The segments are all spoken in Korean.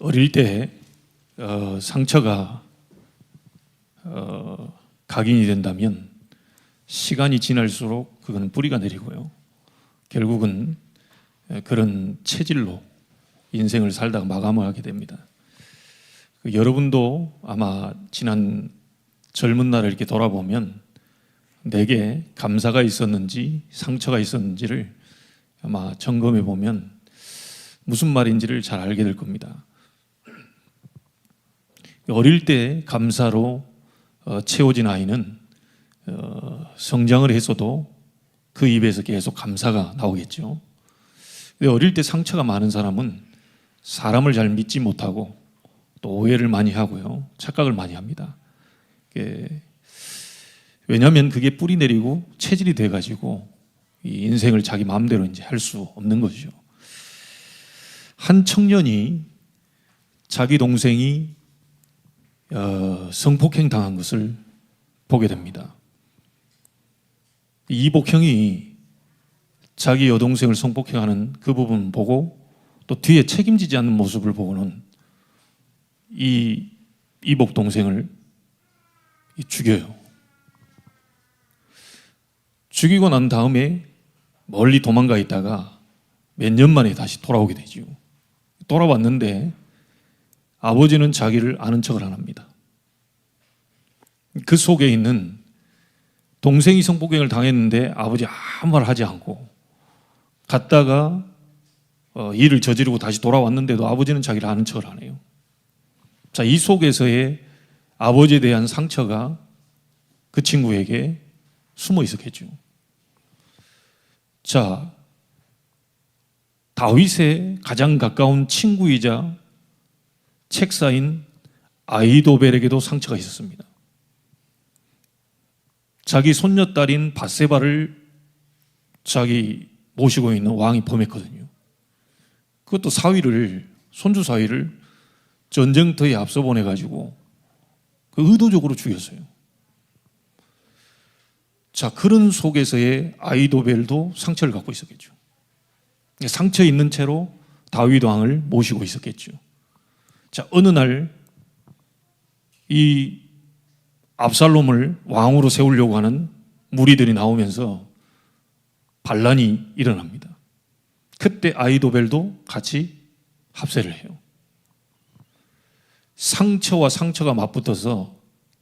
어릴 때 상처가 각인이 된다면 시간이 지날수록 그거는 뿌리가 내리고요. 결국은 그런 체질로 인생을 살다가 마감을 하게 됩니다. 여러분도 아마 지난 젊은 날을 이렇게 돌아보면 내게 감사가 있었는지 상처가 있었는지를 아마 점검해 보면 무슨 말인지를 잘 알게 될 겁니다. 어릴 때 감사로 채워진 아이는 성장을 했어도 그 입에서 계속 감사가 나오겠죠. 근데 어릴 때 상처가 많은 사람은 사람을 잘 믿지 못하고 또 오해를 많이 하고요, 착각을 많이 합니다. 왜냐하면 그게 뿌리 내리고 체질이 돼가지고 이 인생을 자기 마음대로 이제 할 수 없는 거죠. 한 청년이 자기 동생이 성폭행 당한 것을 보게 됩니다. 이복형이 자기 여동생을 성폭행하는 그 부분 보고 또 뒤에 책임지지 않는 모습을 보고는 이 이복 동생을 죽여요. 죽이고 난 다음에 멀리 도망가 있다가 몇 년 만에 다시 돌아오게 되죠. 돌아왔는데 아버지는 자기를 아는 척을 안 합니다. 그 속에 있는 동생이 성폭행을 당했는데 아버지 아무 말 하지 않고 갔다가 일을 저지르고 다시 돌아왔는데도 아버지는 자기를 아는 척을 안 해요. 자, 이 속에서의 아버지에 대한 상처가 그 친구에게 숨어 있었겠죠. 자, 다윗의 가장 가까운 친구이자 책사인 아히도벨에게도 상처가 있었습니다. 자기 손녀딸인 밧세바를 자기 모시고 있는 왕이 범했거든요. 그것도 손주 사위를 전쟁터에 앞서 보내가지고 그 의도적으로 죽였어요. 자, 그런 속에서의 아히도벨도 상처를 갖고 있었겠죠. 상처 있는 채로 다윗 왕을 모시고 있었겠죠. 자, 어느 날 이 압살롬을 왕으로 세우려고 하는 무리들이 나오면서 반란이 일어납니다. 그때 아히도벨도 같이 합세를 해요. 상처와 상처가 맞붙어서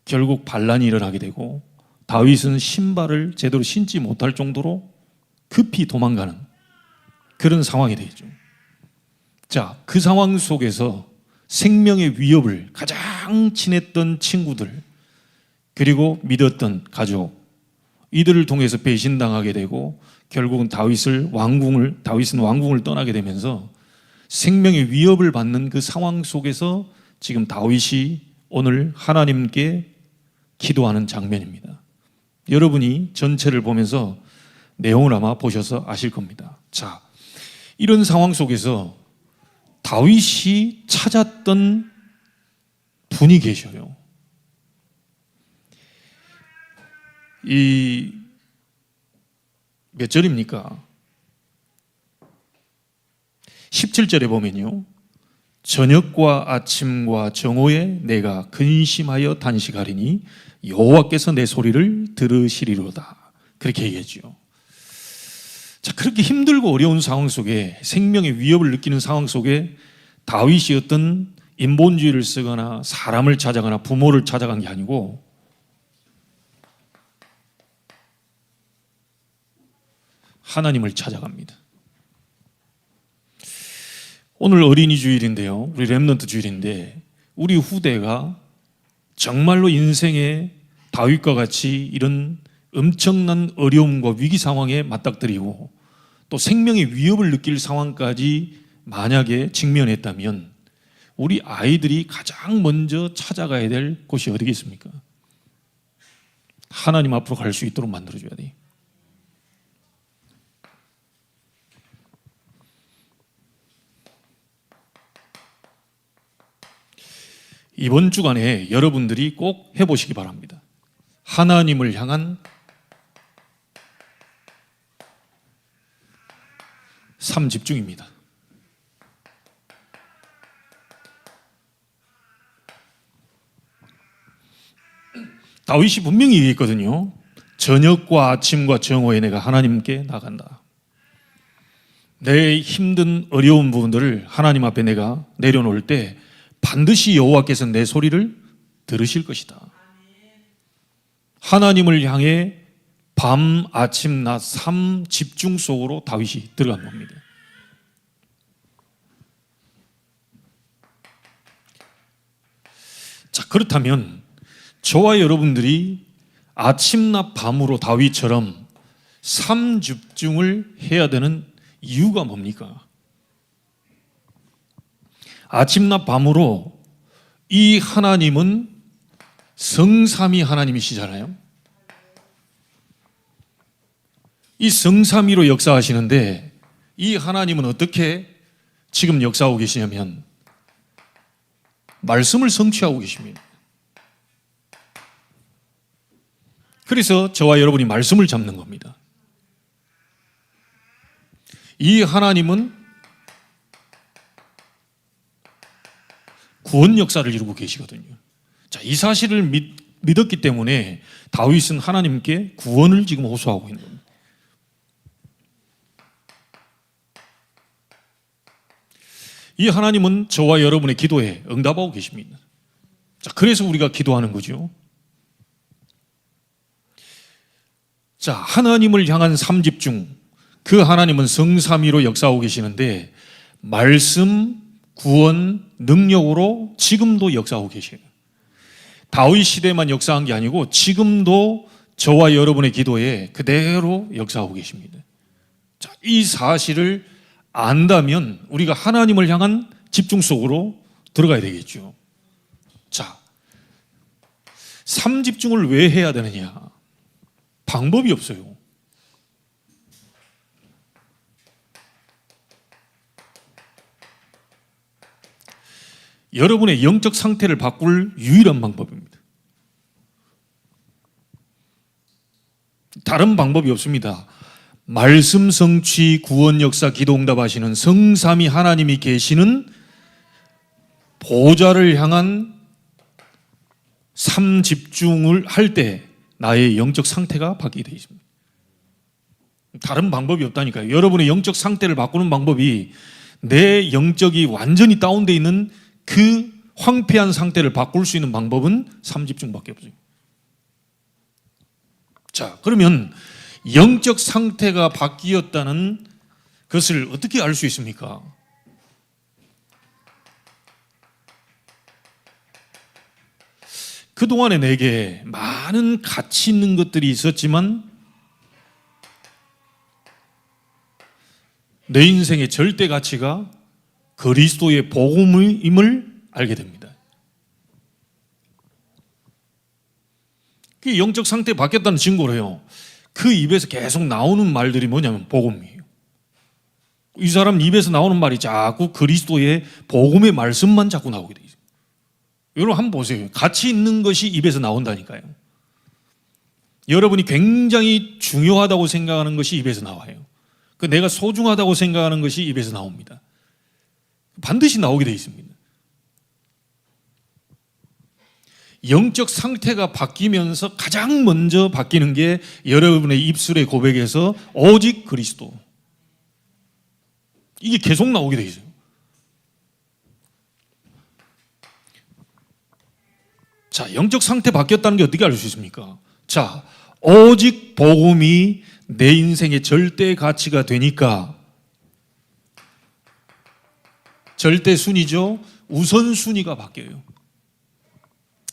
결국 반란이 일어나게 되고 다윗은 신발을 제대로 신지 못할 정도로 급히 도망가는 그런 상황이 되죠. 자, 그 상황 속에서 생명의 위협을 가장 친했던 친구들 그리고 믿었던 가족 이들을 통해서 배신당하게 되고 결국은 다윗은 왕궁을 떠나게 되면서 생명의 위협을 받는 그 상황 속에서 지금 다윗이 오늘 하나님께 기도하는 장면입니다. 여러분이 전체를 보면서 내용을 아마 보셔서 아실 겁니다. 자, 이런 상황 속에서 다윗이 찾았던 분이 계셔요. 이 몇 절입니까? 17절에 보면요, 저녁과 아침과 정오에 내가 근심하여 단식하리니 여호와께서 내 소리를 들으시리로다, 그렇게 얘기했죠. 자, 그렇게 힘들고 어려운 상황 속에 생명의 위협을 느끼는 상황 속에 다윗이 어떤 인본주의를 쓰거나 사람을 찾아가나 부모를 찾아간 게 아니고 하나님을 찾아갑니다. 오늘 어린이 주일인데요, 우리 렘넌트 주일인데 우리 후대가 정말로 인생의 다윗과 같이 이런 엄청난 어려움과 위기 상황에 맞닥뜨리고 또 생명의 위협을 느낄 상황까지 만약에 직면했다면 우리 아이들이 가장 먼저 찾아가야 될 곳이 어디겠습니까? 하나님 앞으로 갈 수 있도록 만들어줘야 돼요. 이번 주간에 여러분들이 꼭 해보시기 바랍니다. 하나님을 향한 삶 집중입니다. 다윗이 분명히 얘기했거든요. 저녁과 아침과 정오에 내가 하나님께 나간다. 내 힘든 어려운 부분들을 하나님 앞에 내가 내려놓을 때 반드시 여호와께서 내 소리를 들으실 것이다. 하나님을 향해 밤, 아침, 낮, 삶 집중 속으로 다윗이 들어간 겁니다. 자, 그렇다면 저와 여러분들이 아침, 낮, 밤으로 다윗처럼 삶 집중을 해야 되는 이유가 뭡니까? 아침, 낮, 밤으로 이 하나님은 성삼위 하나님이시잖아요. 이 성삼위로 역사하시는데 이 하나님은 어떻게 지금 역사하고 계시냐면 말씀을 성취하고 계십니다. 그래서 저와 여러분이 말씀을 잡는 겁니다. 이 하나님은 구원 역사를 이루고 계시거든요. 자, 이 사실을 믿었기 때문에 다윗은 하나님께 구원을 지금 호소하고 있는 겁니다. 이 하나님은 저와 여러분의 기도에 응답하고 계십니다. 자, 그래서 우리가 기도하는 거죠. 자, 하나님을 향한 삶집중, 그 하나님은 성삼위로 역사하고 계시는데 말씀, 구원, 능력으로 지금도 역사하고 계셔요. 다윗 시대만 역사한 게 아니고 지금도 저와 여러분의 기도에 그대로 역사하고 계십니다. 자, 이 사실을 안다면 우리가 하나님을 향한 집중 속으로 들어가야 되겠죠. 자, 삶 집중을 왜 해야 되느냐? 방법이 없어요. 여러분의 영적 상태를 바꿀 유일한 방법입니다. 다른 방법이 없습니다. 말씀 성취, 구원 역사, 기도 응답하시는 성삼위 하나님이 계시는 보좌를 향한 삶 집중을 할 때 나의 영적 상태가 바뀌게 되어 있습니다. 다른 방법이 없다니까요. 여러분의 영적 상태를 바꾸는 방법이 내 영적이 완전히 다운되어 있는 그 황폐한 상태를 바꿀 수 있는 방법은 삶 집중밖에 없어요. 자, 그러면 영적 상태가 바뀌었다는 것을 어떻게 알 수 있습니까? 그동안에 내게 많은 가치 있는 것들이 있었지만 내 인생의 절대 가치가 그리스도의 복음임을 알게 됩니다. 그 영적 상태 바뀌었다는 증거로요. 그 입에서 계속 나오는 말들이 뭐냐면 복음이에요. 이 사람 입에서 나오는 말이 자꾸 그리스도의 복음의 말씀만 자꾸 나오게 돼요. 여러분 한번 보세요. 가치 있는 것이 입에서 나온다니까요. 여러분이 굉장히 중요하다고 생각하는 것이 입에서 나와요. 그 내가 소중하다고 생각하는 것이 입에서 나옵니다. 반드시 나오게 되어 있습니다. 영적 상태가 바뀌면서 가장 먼저 바뀌는 게 여러분의 입술의 고백에서 오직 그리스도. 이게 계속 나오게 되어 있어요. 자, 영적 상태 바뀌었다는 게 어떻게 알 수 있습니까? 자, 오직 복음이 내 인생의 절대 가치가 되니까 절대 순위죠. 우선 순위가 바뀌어요.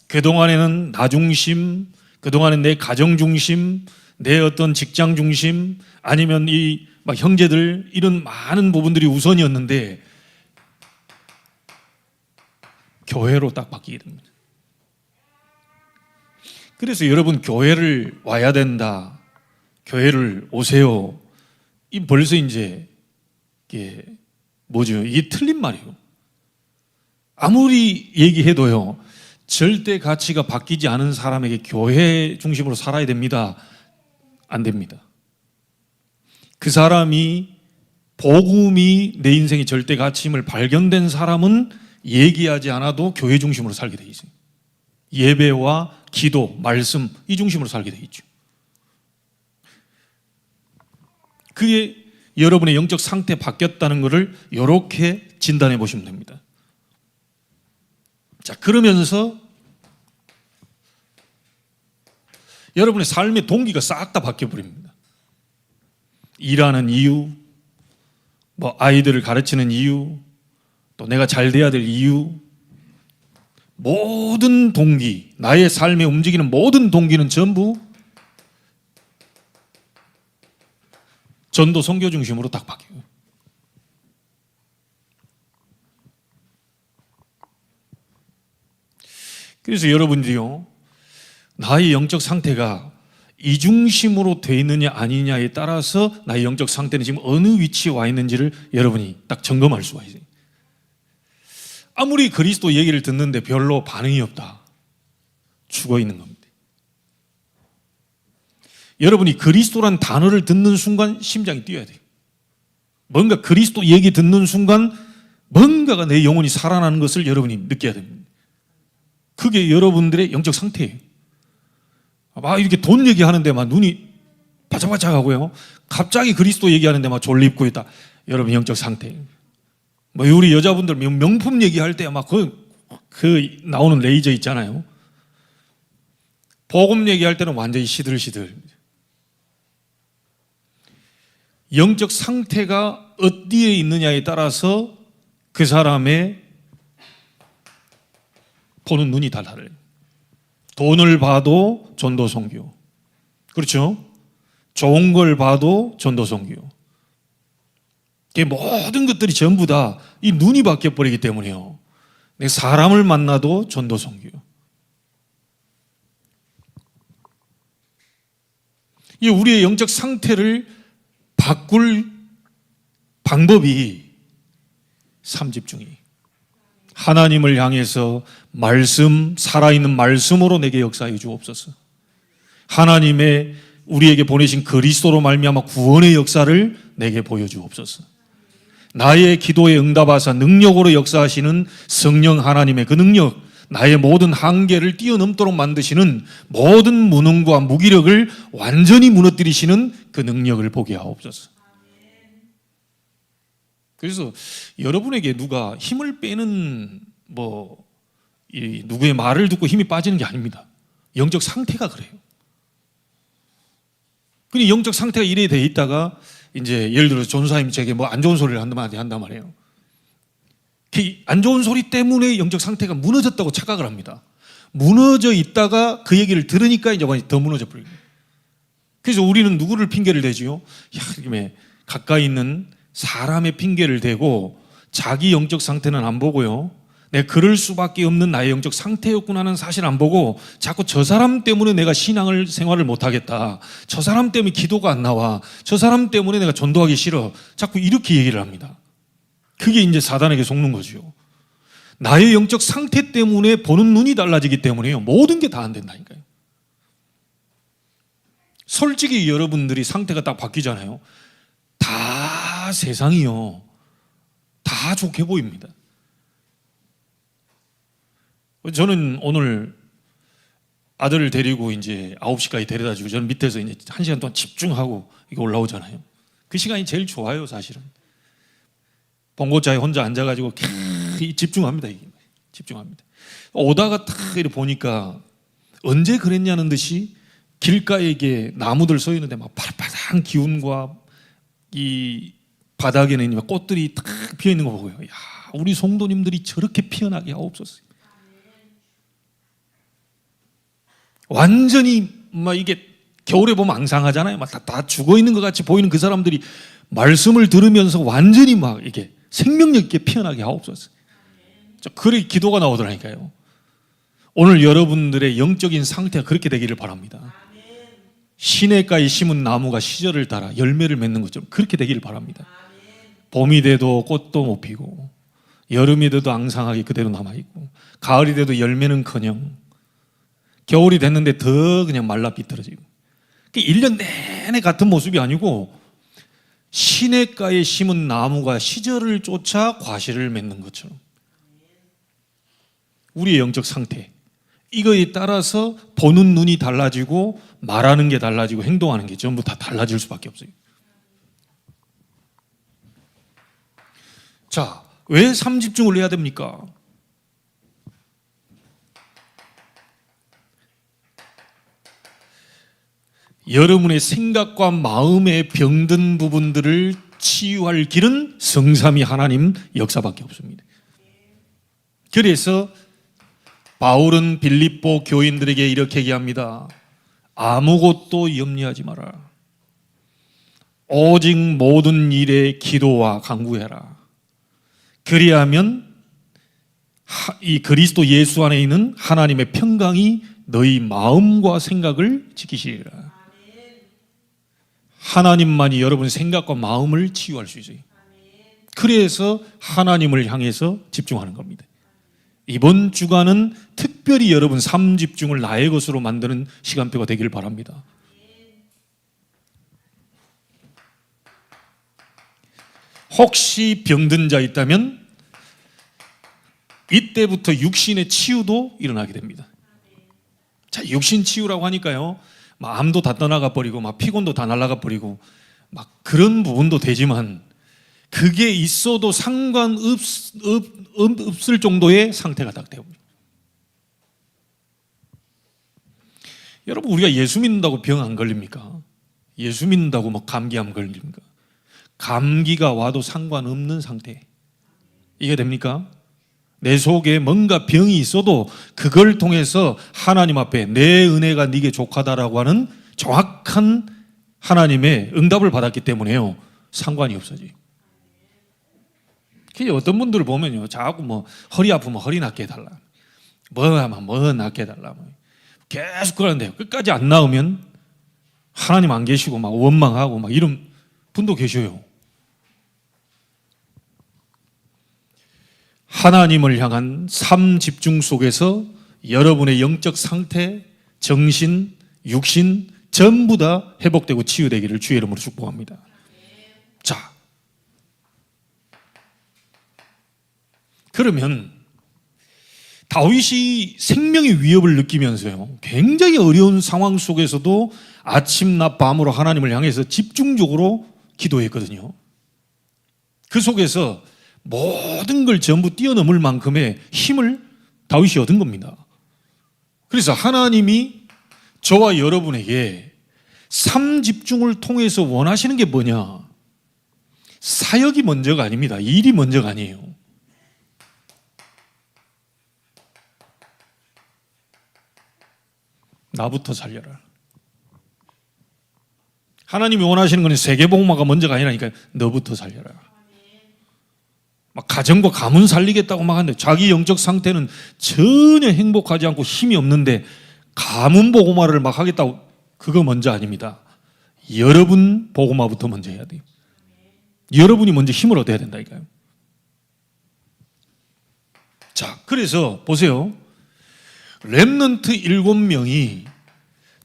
그동안에는 나 중심, 그동안은 내 가정 중심, 내 어떤 직장 중심, 아니면 이 막 형제들 이런 많은 부분들이 우선이었는데 교회로 딱 바뀌게 됩니다. 그래서 여러분 교회를 와야 된다. 교회를 오세요. 이 벌써 이제 이게 뭐죠? 이게 틀린 말이에요. 아무리 얘기해도요. 절대 가치가 바뀌지 않은 사람에게 교회 중심으로 살아야 됩니다. 안 됩니다. 그 사람이 복음이 내 인생의 절대 가치임을 발견된 사람은 얘기하지 않아도 교회 중심으로 살게 돼 있어요. 예배와 기도, 말씀 이 중심으로 살게 돼 있죠. 그게 여러분의 영적 상태 바뀌었다는 것을 이렇게 진단해 보시면 됩니다. 자, 그러면서 여러분의 삶의 동기가 싹 다 바뀌어 버립니다. 일하는 이유, 뭐 아이들을 가르치는 이유, 또 내가 잘 돼야 될 이유, 모든 동기, 나의 삶에 움직이는 모든 동기는 전부 전도 선교 중심으로 딱 바뀌어요. 그래서 여러분들이요, 나의 영적 상태가 이 중심으로 돼 있느냐 아니냐에 따라서 나의 영적 상태는 지금 어느 위치에 와 있는지를 여러분이 딱 점검할 수가 있어요. 아무리 그리스도 얘기를 듣는데 별로 반응이 없다, 죽어 있는 겁니다. 여러분이 그리스도란 단어를 듣는 순간 심장이 뛰어야 돼요. 뭔가 그리스도 얘기 듣는 순간 뭔가가 내 영혼이 살아나는 것을 여러분이 느껴야 됩니다. 그게 여러분들의 영적 상태예요. 막 이렇게 돈 얘기하는데 막 눈이 바짝바짝 하고요, 갑자기 그리스도 얘기하는데 막 졸립고 있다. 여러분 영적 상태예요. 뭐 우리 여자분들 명품 얘기할 때 막 그 나오는 레이저 있잖아요. 복음 얘기할 때는 완전히 시들시들. 영적 상태가 어디에 있느냐에 따라서 그 사람의 보는 눈이 다 달라요. 돈을 봐도 전도 선교, 그렇죠? 좋은 걸 봐도 전도 선교. 모든 것들이 전부 다 이 눈이 바뀌어 버리기 때문에요, 내가 사람을 만나도 전도 선교. 이 우리의 영적 상태를 바꿀 방법이 3집 중에 하나님을 향해서 말씀, 살아있는 말씀으로 내게 역사해 주옵소서. 하나님의 우리에게 보내신 그리스도로 말미암아 구원의 역사를 내게 보여주옵소서. 나의 기도에 응답하사 능력으로 역사하시는 성령 하나님의 그 능력, 나의 모든 한계를 뛰어넘도록 만드시는 모든 무능과 무기력을 완전히 무너뜨리시는 그 능력을 보게 하옵소서. 그래서 여러분에게 누가 힘을 빼는 누구의 말을 듣고 힘이 빠지는 게 아닙니다. 영적 상태가 그래요. 그냥 영적 상태가 이래 돼 있다가 이제 예를 들어서 전사님이 제게 뭐 안 좋은 소리를 한단 말이에요. 그 안 좋은 소리 때문에 영적 상태가 무너졌다고 착각을 합니다. 무너져 있다가 그 얘기를 들으니까 이제 더 무너져 버려요. 그래서 우리는 누구를 핑계를 대지요? 이렇게 가까이 있는 사람의 핑계를 대고 자기 영적 상태는 안 보고요, 내가 그럴 수밖에 없는 나의 영적 상태였구나는 사실 안 보고 자꾸 저 사람 때문에 내가 신앙을 생활을 못하겠다, 저 사람 때문에 기도가 안 나와, 저 사람 때문에 내가 전도하기 싫어, 자꾸 이렇게 얘기를 합니다. 그게 이제 사단에게 속는 거죠. 나의 영적 상태 때문에 보는 눈이 달라지기 때문에요, 모든 게 다 안 된다니까요. 솔직히 여러분들이 상태가 딱 바뀌잖아요, 다 세상이요, 다 좋게 보입니다. 저는 오늘 아들을 데리고 이제 9시까지 데려다 주고 저는 밑에서 이제 1시간 동안 집중하고 이게 올라오잖아요. 그 시간이 제일 좋아요, 사실은. 봉고차에 혼자 앉아가지고 집중합니다. 집중합니다. 오다가 탁 이렇게 보니까 언제 그랬냐는 듯이 길가에 이게 나무들 서 있는데 막 파릇파릇한 기운과 이 바닥에는 꽃들이 탁 피어 있는 거 보고요, 야, 우리 성도님들이 저렇게 피어나게 하옵소서. 완전히 막 이게 겨울에 보면 앙상하잖아요. 막 다 죽어 있는 것 같이 보이는 그 사람들이 말씀을 들으면서 완전히 막 이게 생명력 있게 피어나게 하옵소서. 그래 기도가 나오더라니까요. 오늘 여러분들의 영적인 상태가 그렇게 되기를 바랍니다. 시냇가에 심은 나무가 시절을 따라 열매를 맺는 것처럼 그렇게 되기를 바랍니다. 봄이 돼도 꽃도 못 피고, 여름이 돼도 앙상하게 그대로 남아있고, 가을이 돼도 열매는커녕 겨울이 됐는데 더 그냥 말라 비틀어지고, 1년 내내 같은 모습이 아니고 시냇가에 심은 나무가 시절을 쫓아 과실을 맺는 것처럼 우리의 영적 상태, 이거에 따라서 보는 눈이 달라지고 말하는 게 달라지고 행동하는 게 전부 다 달라질 수밖에 없어요. 자, 왜 삼집중을 해야 됩니까? 여러분의 생각과 마음의 병든 부분들을 치유할 길은 성삼위 하나님 역사밖에 없습니다. 그래서 바울은 빌립보 교인들에게 이렇게 얘기합니다. 아무것도 염려하지 마라. 오직 모든 일에 기도와 간구해라. 그리하면 이 그리스도 예수 안에 있는 하나님의 평강이 너희 마음과 생각을 지키시리라. 하나님만이 여러분의 생각과 마음을 치유할 수 있어요. 그래서 하나님을 향해서 집중하는 겁니다. 이번 주간은 특별히 여러분 삶 집중을 나의 것으로 만드는 시간표가 되기를 바랍니다. 혹시 병든 자 있다면 이때부터 육신의 치유도 일어나게 됩니다. 자, 육신 치유라고 하니까요, 막 암도 다 떠나가 버리고 막 피곤도 다 날아가 버리고 막 그런 부분도 되지만 그게 있어도 상관없을 정도의 상태가 딱 되고. 여러분, 우리가 예수 믿는다고 병 안 걸립니까? 예수 믿는다고 뭐 감기암 걸립니까? 감기가 와도 상관없는 상태. 이게 됩니까? 내 속에 뭔가 병이 있어도 그걸 통해서 하나님 앞에 내 은혜가 네게 족하다라고 하는 정확한 하나님의 응답을 받았기 때문에요, 상관이 없어지. 어떤 분들을 보면요, 자꾸 뭐 허리 아프면 허리 낫게 해달라, 뭐 하면 뭐 낫게 해달라, 계속 그러는데요, 끝까지 안 나으면 하나님 안 계시고 막 원망하고 막 이런 분도 계셔요. 하나님을 향한 삶 집중 속에서 여러분의 영적 상태, 정신, 육신 전부 다 회복되고 치유되기를 주의 이름으로 축복합니다. 자, 그러면 다윗이 생명의 위협을 느끼면서요, 굉장히 어려운 상황 속에서도 아침, 낮, 밤으로 하나님을 향해서 집중적으로 기도했거든요. 그 속에서 모든 걸 전부 뛰어넘을 만큼의 힘을 다윗이 얻은 겁니다. 그래서 하나님이 저와 여러분에게 삶 집중을 통해서 원하시는 게 뭐냐? 사역이 먼저가 아닙니다. 일이 먼저가 아니에요. 나부터 살려라. 하나님이 원하시는 건 세계복음화가 먼저가 아니라니까요. 너부터 살려라. 막 가정과 가문 살리겠다고 막 하는데 자기 영적 상태는 전혀 행복하지 않고 힘이 없는데 가문 복음화를 막 하겠다고, 그거 먼저 아닙니다. 여러분 복음화부터 먼저 해야 돼요. 여러분이 먼저 힘을 얻어야 된다니까요. 자, 그래서 보세요. 렘넌트 7명이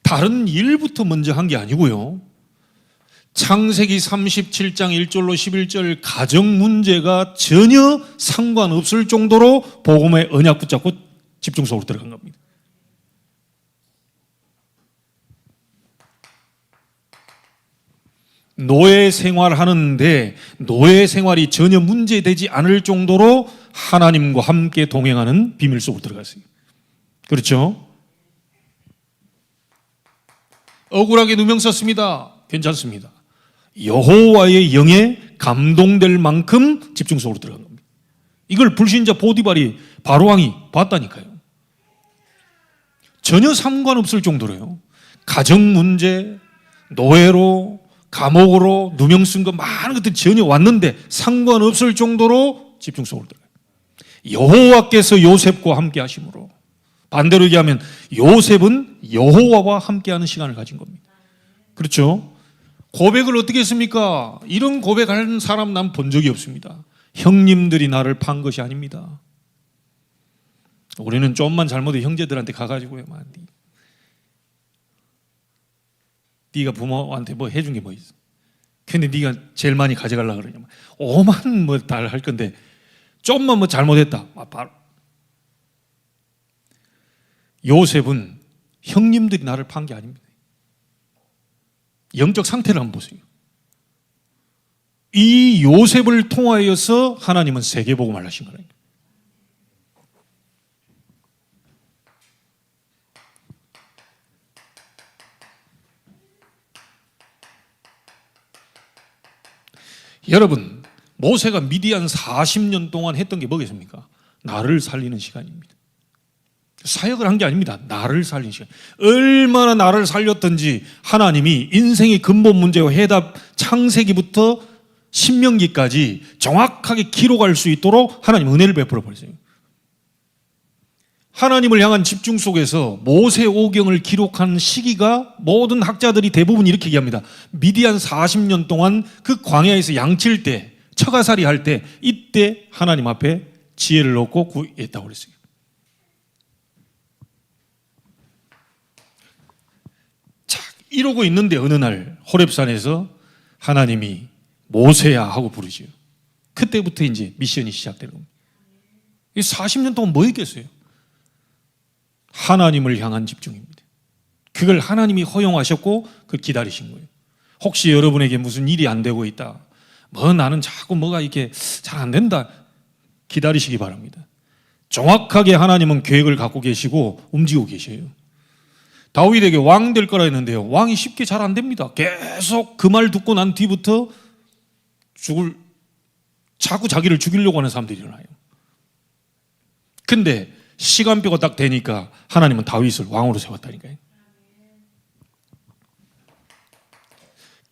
다른 일부터 먼저 한 게 아니고요, 창세기 37장 1절로 11절 가정 문제가 전혀 상관없을 정도로 복음의 언약 붙잡고 집중 속으로 들어간 겁니다. 노예 생활하는데 노예 생활이 전혀 문제되지 않을 정도로 하나님과 함께 동행하는 비밀 속으로 들어갔어요. 그렇죠? 억울하게 누명 썼습니다. 괜찮습니다. 여호와의 영에 감동될 만큼 집중 속으로 들어간 겁니다. 이걸 불신자 보디발이 바로왕이 봤다니까요. 전혀 상관없을 정도로요. 가정 문제, 노예로, 감옥으로 누명 쓴 거 많은 것들이 전혀 왔는데 상관없을 정도로 집중 속으로 들어가요. 여호와께서 요셉과 함께 하심으로, 반대로 얘기하면 요셉은 여호와와 함께하는 시간을 가진 겁니다. 그렇죠? 고백을 어떻게 했습니까? 이런 고백하는 사람 난 본 적이 없습니다. 형님들이 나를 판 것이 아닙니다. 우리는 좀만 잘못해 형제들한테 가가지고요, 네가 부모한테 뭐 해준 게 뭐 있어? 근데 네가 제일 많이 가져가려고 그러냐? 오만 뭐 다 할 건데 좀만 뭐 잘못했다, 바로 요셉은 형님들이 나를 판 게 아닙니다. 영적 상태를 한번 보세요. 이 요셉을 통하여서 하나님은 세계복음을 하신 거예요. 여러분, 모세가 미디안 40년 동안 했던 게 뭐겠습니까? 나를 살리는 시간입니다. 사역을 한 게 아닙니다. 나를 살리는 시간. 얼마나 나를 살렸던지 하나님이 인생의 근본 문제와 해답, 창세기부터 신명기까지 정확하게 기록할 수 있도록 하나님 은혜를 베풀어 버리세요. 하나님을 향한 집중 속에서 모세 오경을 기록한 시기가 모든 학자들이 대부분 이렇게 얘기합니다. 미디안 40년 동안 그 광야에서 양칠 때, 처가살이 할 때, 이때 하나님 앞에 지혜를 얻고 구했다고 그랬어요. 자, 이러고 있는데 어느 날 호렙산에서 하나님이 모세야 하고 부르지요. 그때부터 이제 미션이 시작되는 겁니다. 40년 동안 뭐 했겠어요? 하나님을 향한 집중입니다. 그걸 하나님이 허용하셨고 그걸 기다리신 거예요. 혹시 여러분에게 무슨 일이 안 되고 있다, 나는 자꾸 뭐가 이렇게 잘 안 된다, 기다리시기 바랍니다. 정확하게 하나님은 계획을 갖고 계시고 움직이고 계셔요. 다윗에게 왕 될 거라 했는데요, 왕이 쉽게 잘 안 됩니다. 계속 그 말 듣고 난 뒤부터 자꾸 자기를 죽이려고 하는 사람들이 일어나요. 근데 시간표가 딱 되니까 하나님은 다윗을 왕으로 세웠다니까요.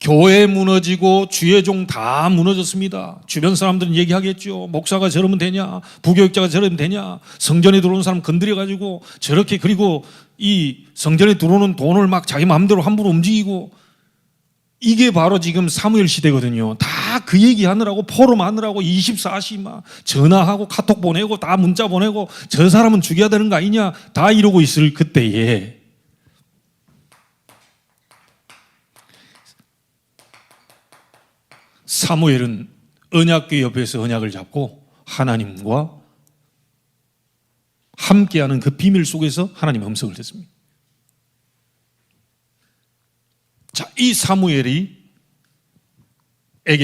교회 무너지고 주의 종 다 무너졌습니다. 주변 사람들은 얘기하겠죠. 목사가 저러면 되냐, 부교육자가 저러면 되냐, 성전에 들어오는 사람 건드려가지고 저렇게, 그리고 이 성전에 들어오는 돈을 막 자기 마음대로 함부로 움직이고, 이게 바로 지금 사무엘 시대거든요. 다 그 얘기하느라고, 포럼 하느라고 24시 막 전화하고 카톡 보내고 다 문자 보내고 저 사람은 죽여야 되는 거 아니냐, 다 이러고 있을 그때에 사무엘은 언약궤 옆에서 언약을 잡고 하나님과 함께하는 그 비밀 속에서 하나님의 음성을 듣습니다. 자, 이 사무엘에게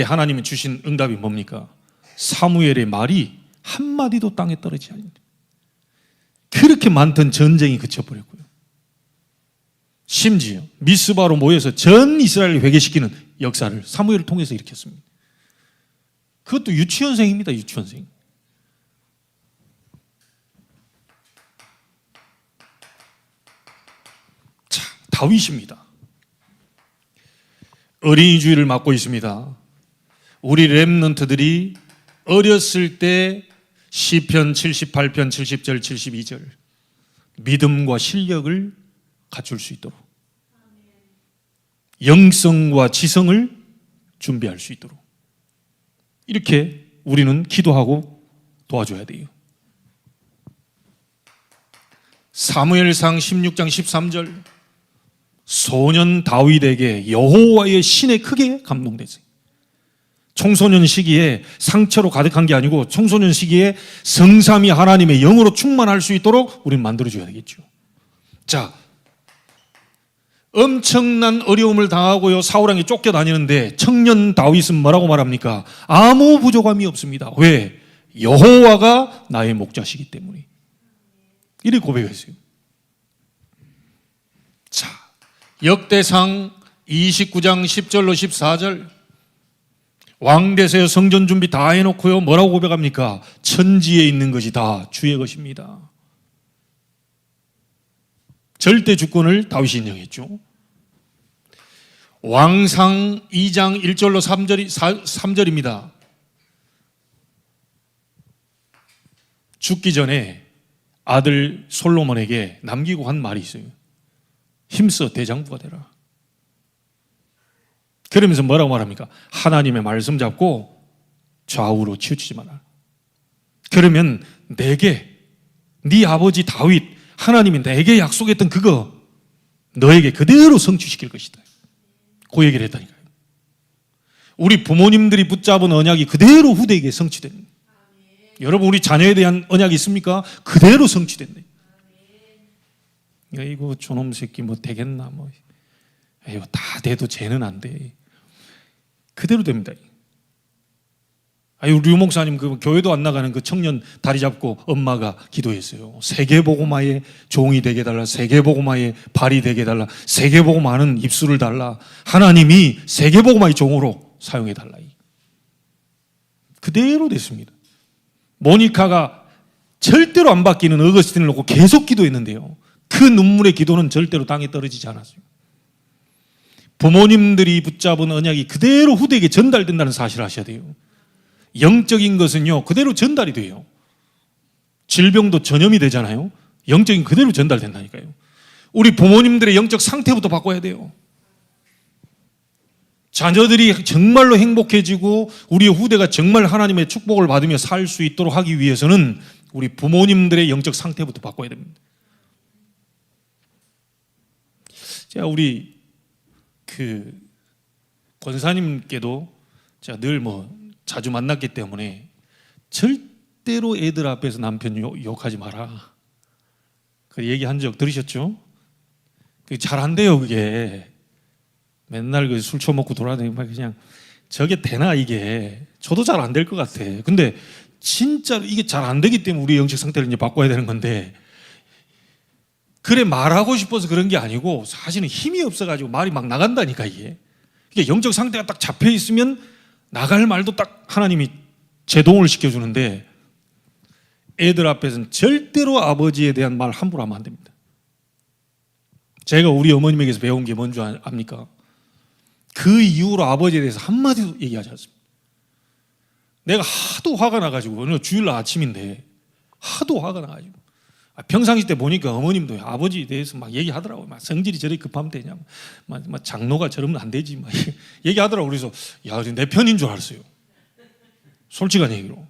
하나님이 주신 응답이 뭡니까? 사무엘의 말이 한마디도 땅에 떨어지지 않는다. 그렇게 많던 전쟁이 그쳐버렸고요. 심지어 미스바로 모여서 전 이스라엘을 회개시키는 역사를 사무엘을 통해서 일으켰습니다. 그것도 유치원생입니다. 유치원생. 자, 다윗입니다. 어린이주의를 맡고 있습니다. 우리 렘넌트들이 어렸을 때 시편 78편 70절 72절 믿음과 실력을 갖출 수 있도록, 영성과 지성을 준비할 수 있도록 이렇게 우리는 기도하고 도와줘야 돼요. 사무엘상 16장 13절 소년 다윗에게 여호와의 신에 크게 감동됐어요. 청소년 시기에 상처로 가득한 게 아니고 청소년 시기에 성삼위 하나님의 영으로 충만할 수 있도록 우리는 만들어줘야 되겠죠. 자, 엄청난 어려움을 당하고요, 사울왕이 쫓겨다니는데 청년 다윗은 뭐라고 말합니까? 아무 부족함이 없습니다. 왜? 여호와가 나의 목자시기 때문에. 이렇게 고백했어요. 자, 역대상 29장 10절로 14절 왕되세요. 성전 준비 다 해놓고요, 뭐라고 고백합니까? 천지에 있는 것이 다 주의 것입니다. 절대 주권을 다윗이 인정했죠. 왕상 2장 1절로 3절입니다. 죽기 전에 아들 솔로몬에게 남기고 한 말이 있어요. 힘써 대장부가 되라. 그러면서 뭐라고 말합니까? 하나님의 말씀 잡고 좌우로 치우치지 마라. 그러면 내게, 네 아버지 다윗, 하나님이 내게 약속했던 그거 너에게 그대로 성취시킬 것이다. 그 얘기를 했다니까요. 우리 부모님들이 붙잡은 언약이 그대로 후대에게 성취됩니다. 여러분, 우리 자녀에 대한 언약이 있습니까? 그대로 성취된다. 이거 저놈 새끼 뭐 되겠나 뭐 이거 다 돼도 쟤는 안 돼. 그대로 됩니다. 우리 류 목사님 그 교회도 안 나가는 그 청년 다리 잡고 엄마가 기도했어요. 세계복음화의 종이 되게 달라. 세계복음화의 발이 되게 달라. 세계복음화는 입술을 달라. 하나님이 세계복음화의 종으로 사용해 달라. 그대로 됐습니다. 모니카가 절대로 안 바뀌는 어거스틴을 놓고 계속 기도했는데요, 그 눈물의 기도는 절대로 땅에 떨어지지 않았어요. 부모님들이 붙잡은 언약이 그대로 후대에게 전달된다는 사실을 아셔야 돼요. 영적인 것은요 그대로 전달이 돼요. 질병도 전염이 되잖아요. 영적인 그대로 전달된다니까요. 우리 부모님들의 영적 상태부터 바꿔야 돼요. 자녀들이 정말로 행복해지고 우리 후대가 정말 하나님의 축복을 받으며 살 수 있도록 하기 위해서는 우리 부모님들의 영적 상태부터 바꿔야 됩니다. 제가 우리 그 권사님께도 제가 늘 자주 만났기 때문에 절대로 애들 앞에서 남편 욕하지 마라, 그 얘기한 적 들으셨죠? 그게 잘 안 돼요. 그게 맨날 그 술 처먹고 돌아다니고 그냥 저게 되나 이게. 저도 잘 안 될 것 같아. 근데 진짜로 이게 잘 안 되기 때문에 우리 영적 상태를 이제 바꿔야 되는 건데, 그래 말하고 싶어서 그런 게 아니고 사실은 힘이 없어가지고 말이 막 나간다니까. 이게 영적 상태가 딱 잡혀 있으면 나갈 말도 딱 하나님이 제동을 시켜주는데, 애들 앞에서는 절대로 아버지에 대한 말 함부로 하면 안 됩니다. 제가 우리 어머님에게서 배운 게 뭔지 압니까? 그 이후로 아버지에 대해서 한마디도 얘기하지 않습니다. 내가 하도 화가 나가지고, 오늘 주일날 아침인데 하도 화가 나가지고, 평상시 때 보니까 어머님도 아버지에 대해서 막 얘기하더라고요. 막 성질이 저리 급하면 되냐, 막 장로가 저러면 안 되지, 막 얘기하더라고요. 그래서 야, 내 편인 줄 알았어요. 솔직한 얘기로.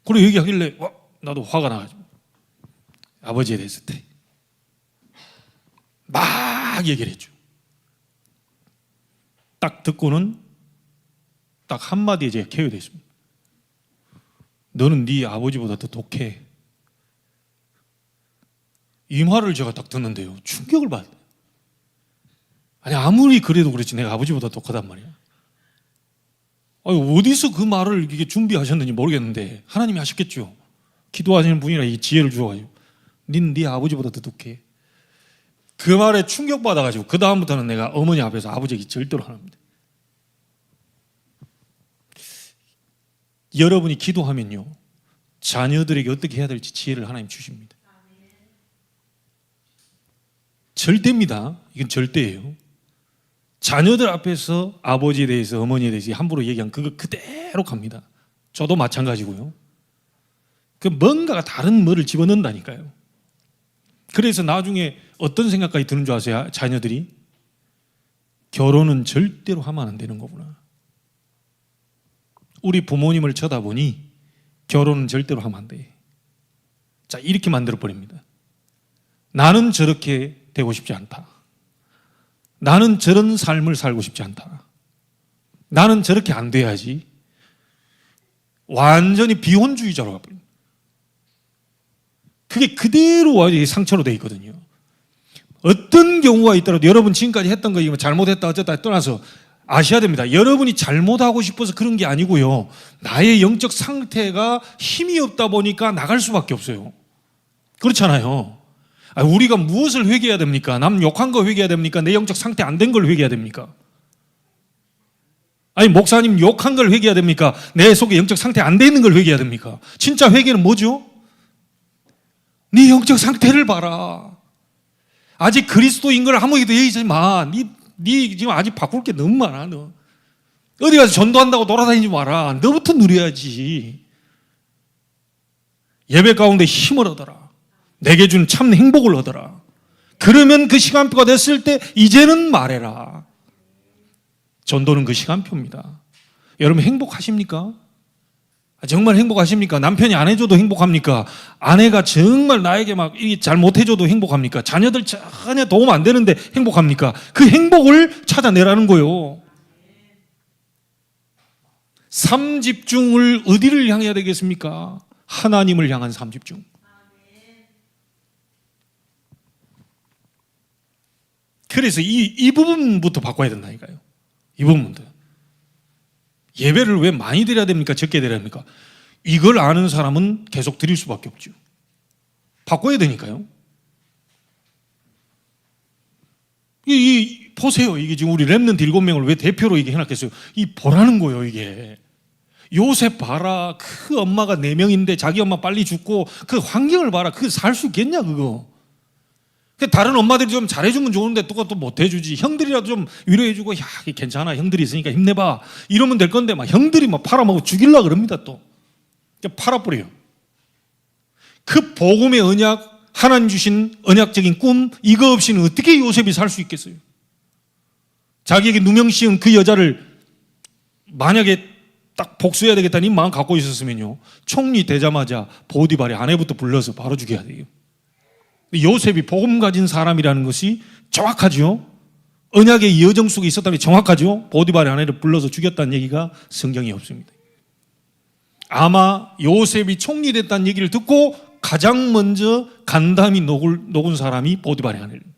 그리고 얘기하길래 나도 화가 나가지고 아버지에 대해서 막 얘기를 했죠. 딱 듣고는 딱 한마디에 제가 KO됐습니다. 너는 네 아버지보다 더 독해. 이 말을 제가 딱 듣는데요, 충격을 받아요. 아니 아무리 그래도 그렇지 내가 아버지보다 독하단 말이야. 어디서 그 말을 이게 준비하셨는지 모르겠는데 하나님이 하셨겠죠. 기도하시는 분이라 이 지혜를 주어가지고 닌 네 아버지보다 더 독해. 그 말에 충격받아가지고 그 다음부터는 내가 어머니 앞에서 아버지 얘기 절대로 안 합니다. 여러분이 기도하면요 자녀들에게 어떻게 해야 될지 지혜를 하나님 주십니다. 절대입니다. 이건 절대예요. 자녀들 앞에서 아버지에 대해서 어머니에 대해서 함부로 얘기한 그거 그대로 갑니다. 저도 마찬가지고요. 그 뭔가가 다른 뭐를 집어넣는다니까요. 그래서 나중에 어떤 생각까지 드는 줄 아세요? 자녀들이 결혼은 절대로 하면 안 되는 거구나. 우리 부모님을 쳐다보니 결혼은 절대로 하면 안 돼. 자, 이렇게 만들어 버립니다. 나는 저렇게 되고 싶지 않다. 나는 저런 삶을 살고 싶지 않다. 나는 저렇게 안 돼야지. 완전히 비혼주의자로 가버립니다. 그게 그대로 상처로 되어 있거든요. 어떤 경우가 있더라도 여러분 지금까지 했던 거 잘못했다 어쨌다 떠나서 아셔야 됩니다. 여러분이 잘못하고 싶어서 그런 게 아니고요, 나의 영적 상태가 힘이 없다 보니까 나갈 수밖에 없어요. 그렇잖아요. 우리가 무엇을 회개해야 됩니까? 남 욕한 거 회개해야 됩니까? 내 영적 상태 안 된 걸 회개해야 됩니까? 아니 목사님 욕한 걸 회개해야 됩니까? 내 속에 영적 상태 안 돼 있는 걸 회개해야 됩니까? 진짜 회개는 뭐죠? 네 영적 상태를 봐라. 아직 그리스도인 걸 아무에게도 얘기하지 마. 네 지금 아직 바꿀 게 너무 많아. 너 어디 가서 전도한다고 돌아다니지 마라. 너부터 누려야지. 예배 가운데 힘을 얻어라. 내게 준 참 행복을 얻어라. 그러면 그 시간표가 됐을 때 이제는 말해라. 전도는 그 시간표입니다. 여러분 행복하십니까? 정말 행복하십니까? 남편이 안 해줘도 행복합니까? 아내가 정말 나에게 막 잘 못해줘도 행복합니까? 자녀들 전혀 도움 안 되는데 행복합니까? 그 행복을 찾아내라는 거예요. 삼집중을 어디를 향해야 되겠습니까? 하나님을 향한 삼집중. 그래서 이 부분부터 바꿔야 된다니까요. 이 부분부터. 예배를 왜 많이 드려야 됩니까? 적게 드려야 됩니까? 이걸 아는 사람은 계속 드릴 수밖에 없죠. 바꿔야 되니까요. 보세요. 이게 지금 우리 렘넌트 7명을 왜 대표로 이게 해놨겠어요? 보라는 거예요, 이게. 요셉 봐라. 그 엄마가 4명인데 자기 엄마 빨리 죽고 그 환경을 봐라. 그거 살 수 있겠냐, 그거. 다른 엄마들이 좀 잘해주면 좋은데 또 못해주지. 형들이라도 좀 위로해주고, 야, 괜찮아. 형들이 있으니까 힘내봐. 이러면 될 건데, 막 형들이 막 팔아먹고 죽이려고 그럽니다, 또. 팔아버려요. 그 복음의 언약, 하나님 주신 언약적인 꿈, 이거 없이는 어떻게 요셉이 살 수 있겠어요? 자기에게 누명 씌운 그 여자를 만약에 딱 복수해야 되겠다는 마음 갖고 있었으면요, 총리 되자마자 보디발의 아내부터 불러서 바로 죽여야 돼요. 요셉이 복음 가진 사람이라는 것이 정확하죠. 언약의 여정 속에 있었다는 게 정확하죠. 보디발의 아내를 불러서 죽였다는 얘기가 성경에 없습니다. 아마 요셉이 총리 됐다는 얘기를 듣고 가장 먼저 간담이 녹은 사람이 보디발의 아내입니다.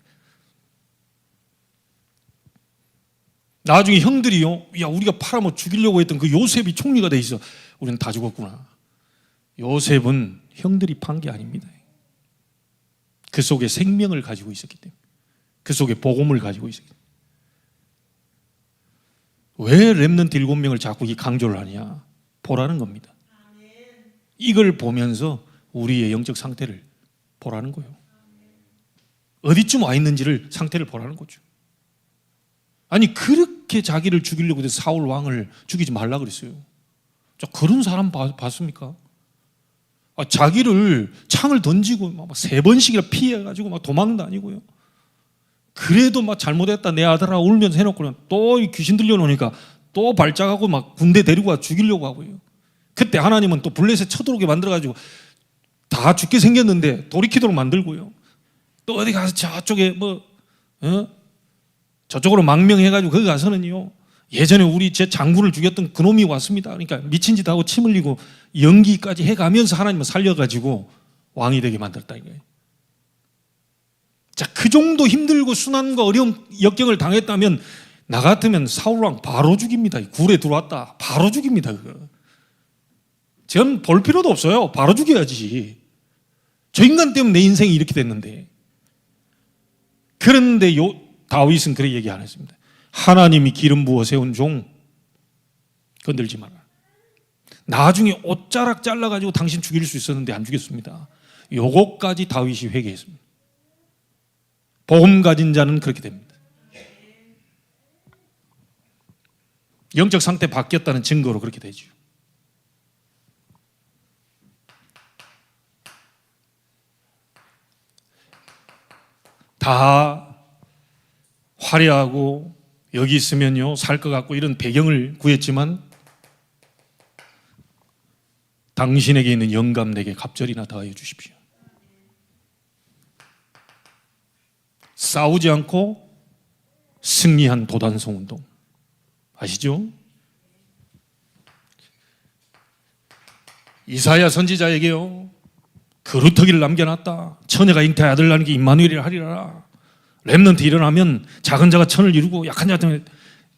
나중에 형들이요, 야, 우리가 팔아먹어 죽이려고 했던 그 요셉이 총리가 돼 있어. 우리는 다 죽었구나. 요셉은 형들이 판 게 아닙니다. 그 속에 생명을 가지고 있었기 때문에, 그 속에 복음을 가지고 있었기 때문에. 왜 렘넌트 7명을 자꾸 이 강조를 하냐? 보라는 겁니다. 이걸 보면서 우리의 영적 상태를 보라는 거예요. 어디쯤 와 있는지를 상태를 보라는 거죠. 아니, 그렇게 자기를 죽이려고 해서 사울 왕을 죽이지 말라 그랬어요. 자, 그런 사람 봤습니까? 자기를 창을 던지고 막 3번씩이나 피해가지고 막 도망도 아니고요. 그래도 막 잘못했다 내 아들아 울면서 해놓고는 또 귀신 들려놓으니까 또 발작하고 막 군대 데리고 와 죽이려고 하고요. 그때 하나님은 또 블레셋 쳐들어오게 만들어가지고 다 죽게 생겼는데 돌이키도록 만들고요. 또 어디 가서 저쪽에 저쪽으로 망명해가지고 거기 가서는요, 예전에 우리 제 장군을 죽였던 그놈이 왔습니다. 그러니까 미친 짓 하고 침 흘리고 연기까지 해가면서 하나님을 살려가지고 왕이 되게 만들었다 이거예요. 자, 그 정도 힘들고 순환과 어려운 역경을 당했다면 나 같으면 사울 왕 바로 죽입니다. 굴에 들어왔다 바로 죽입니다. 그거. 전 볼 필요도 없어요. 바로 죽여야지. 저 인간 때문에 내 인생이 이렇게 됐는데. 그런데 다윗은 그렇게 얘기 안 했습니다. 하나님이 기름 부어 세운 종 건들지 마라. 나중에 옷자락 잘라가지고 당신 죽일 수 있었는데 안 죽였습니다. 요것까지 다윗이 회개했습니다. 복음 가진 자는 그렇게 됩니다. 영적 상태 바뀌었다는 증거로 그렇게 되죠. 다 화려하고 여기 있으면요 살 것 같고 이런 배경을 구했지만 당신에게 있는 영감 내게 갑절이나 더하여 주십시오. 싸우지 않고 승리한 도단성 운동 아시죠? 이사야 선지자에게요 그루터기를 남겨놨다. 처녀가 잉태의 아들 낳는 게 임마누엘이라 하리라. 렘넌트 일어나면 작은 자가 천을 이루고 약한 자는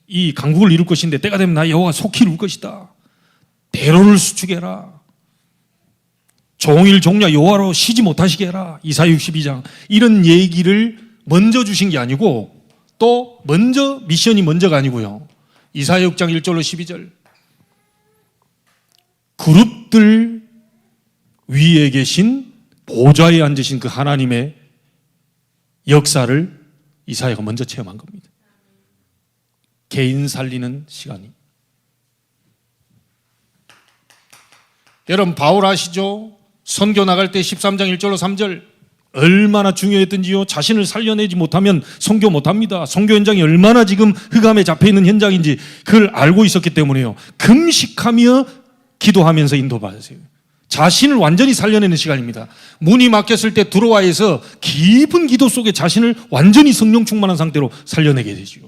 이 강국을 이룰 것인데 때가 되면 나 여호와 속히 이룰 것이다. 대로를 수축해라. 종일 종려 여호와로 쉬지 못하시게 해라. 이사야 62장 이런 얘기를 먼저 주신 게 아니고 또 먼저 미션이 먼저가 아니고요. 이사야 6장 1절로 12절 그룹들 위에 계신 보좌에 앉으신 그 하나님의 역사를 이사야가 먼저 체험한 겁니다. 개인 살리는 시간이. 여러분 바울 아시죠? 선교 나갈 때 13장 1절로 3절 얼마나 중요했던지요. 자신을 살려내지 못하면 선교 못합니다. 선교 현장이 얼마나 지금 흑암에 잡혀있는 현장인지 그걸 알고 있었기 때문에요. 금식하며 기도하면서 인도받으세요. 자신을 완전히 살려내는 시간입니다. 문이 막혔을 때 들어와서 깊은 기도 속에 자신을 완전히 성령 충만한 상태로 살려내게 되죠.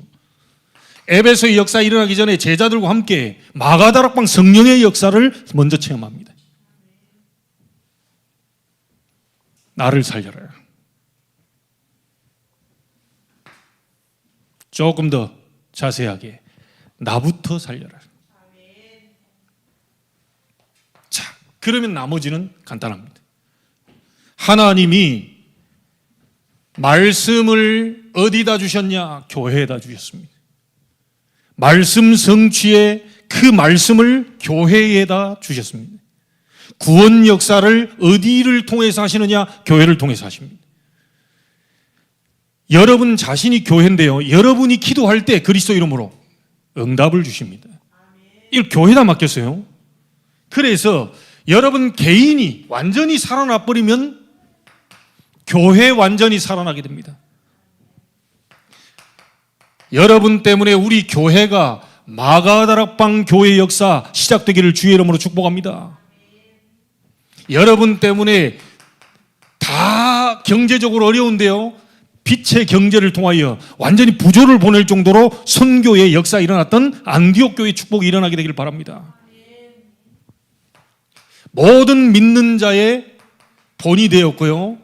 에베소의 역사 일어나기 전에 제자들과 함께 마가다락방 성령의 역사를 먼저 체험합니다. 나를 살려라. 조금 더 자세하게 나부터 살려라. 자, 그러면 나머지는 간단합니다. 하나님이 말씀을 어디다 주셨냐? 교회에다 주셨습니다. 말씀 성취에 그 말씀을 교회에다 주셨습니다. 구원 역사를 어디를 통해서 하시느냐? 교회를 통해서 하십니다. 여러분 자신이 교회인데요, 여러분이 기도할 때 그리스도 이름으로 응답을 주십니다. 이걸 교회에다 맡겼어요. 그래서 여러분 개인이 완전히 살아나 버리면 교회 완전히 살아나게 됩니다. 여러분 때문에 우리 교회가 마가다락방 교회 역사 시작되기를 주의 이름으로 축복합니다. 여러분 때문에 다 경제적으로 어려운데요, 빛의 경제를 통하여 완전히 부조를 보낼 정도로 선교의 역사가 일어났던 안디옥 교회의 축복이 일어나게 되기를 바랍니다. 모든 믿는 자의 본이 되었고요,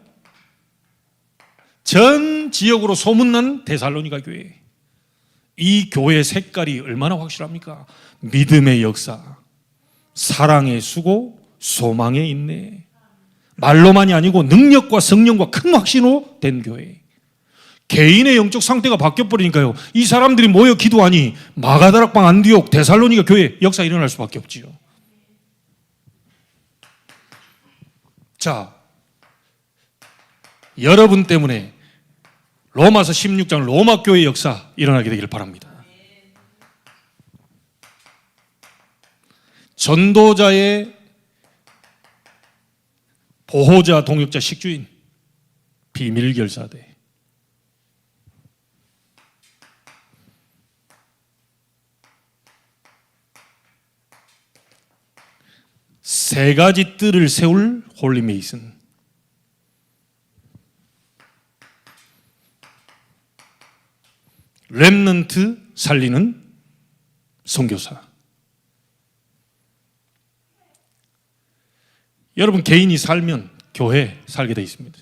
전 지역으로 소문난 데살로니가 교회, 이 교회 색깔이 얼마나 확실합니까? 믿음의 역사, 사랑의 수고, 소망의 인내, 말로만이 아니고 능력과 성령과 큰 확신으로 된 교회. 개인의 영적 상태가 바뀌어버리니까요, 이 사람들이 모여 기도하니 마가다락방, 안디옥, 데살로니가 교회 역사 일어날 수밖에 없지요. 자, 여러분 때문에 로마서 16장 로마 교회 역사 일어나게 되기를 바랍니다. 전도자의 보호자, 동역자, 식주인, 비밀결사대. 세 가지 뜰을 세울 홀리메이슨. 렘넌트 살리는 선교사. 여러분 개인이 살면 교회 살게 되어 있습니다.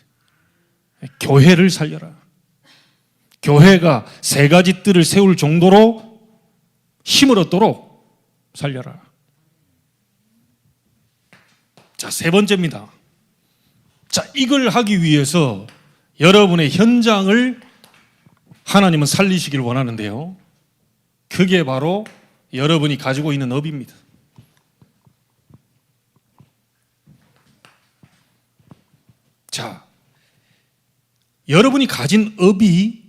교회를 살려라. 교회가 세 가지 뜰을 세울 정도로 힘을 얻도록 살려라. 자, 세 번째입니다. 자, 이걸 하기 위해서 여러분의 현장을 하나님은 살리시길 원하는데요, 그게 바로 여러분이 가지고 있는 업입니다. 자, 여러분이 가진 업이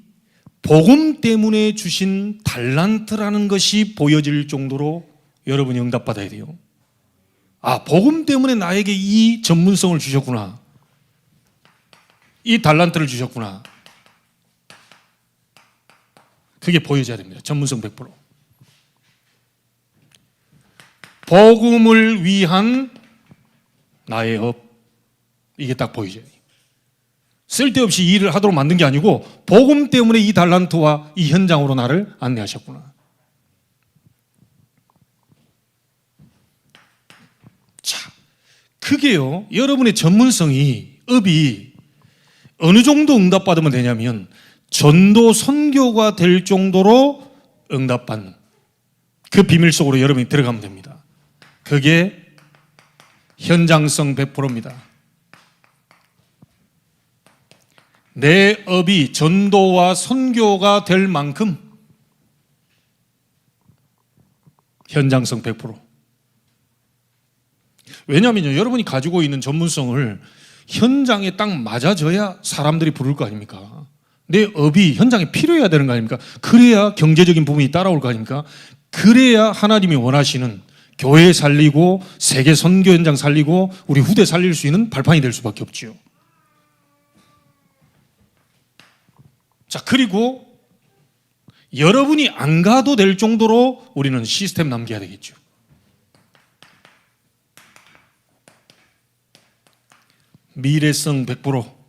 복음 때문에 주신 달란트라는 것이 보여질 정도로 여러분이 응답받아야 돼요. 아, 복음 때문에 나에게 이 전문성을 주셨구나, 이 달란트를 주셨구나, 그게 보여져야 됩니다. 전문성 100%. 복음을 위한 나의 업, 이게 딱 보이죠. 쓸데없이 일을 하도록 만든 게 아니고 복음 때문에 이 달란트와 이 현장으로 나를 안내하셨구나. 자, 그게요, 여러분의 전문성이, 업이 어느 정도 응답받으면 되냐면 전도 선교가 될 정도로 응답받는 그 비밀 속으로 여러분이 들어가면 됩니다. 그게 현장성 100%입니다. 내 업이 전도와 선교가 될 만큼 현장성 100%. 왜냐하면요, 여러분이 가지고 있는 전문성을 현장에 딱 맞아져야 사람들이 부를 거 아닙니까? 내 업이 현장에 필요해야 되는 거 아닙니까? 그래야 경제적인 부분이 따라올 거 아닙니까? 그래야 하나님이 원하시는 교회 살리고 세계 선교 현장 살리고 우리 후대 살릴 수 있는 발판이 될 수밖에 없지요. 자, 그리고 여러분이 안 가도 될 정도로 우리는 시스템 남겨야 되겠죠. 미래성 100%.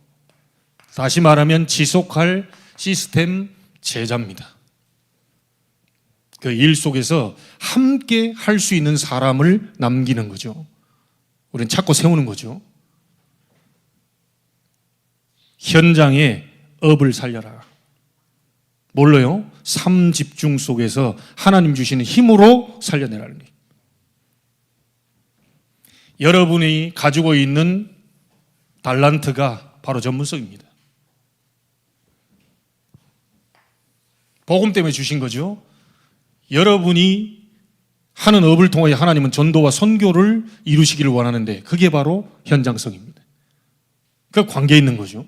다시 말하면 지속할 시스템 제자입니다. 그 일 속에서 함께 할 수 있는 사람을 남기는 거죠. 우리는 찾고 세우는 거죠. 현장에 업을 살려라. 뭘로요? 삼집중 속에서 하나님 주시는 힘으로 살려내라는 거예요. 여러분이 가지고 있는 달란트가 바로 전문성입니다. 복음 때문에 주신 거죠. 여러분이 하는 업을 통하여 하나님은 전도와 선교를 이루시기를 원하는데 그게 바로 현장성입니다. 그 관계에 있는 거죠.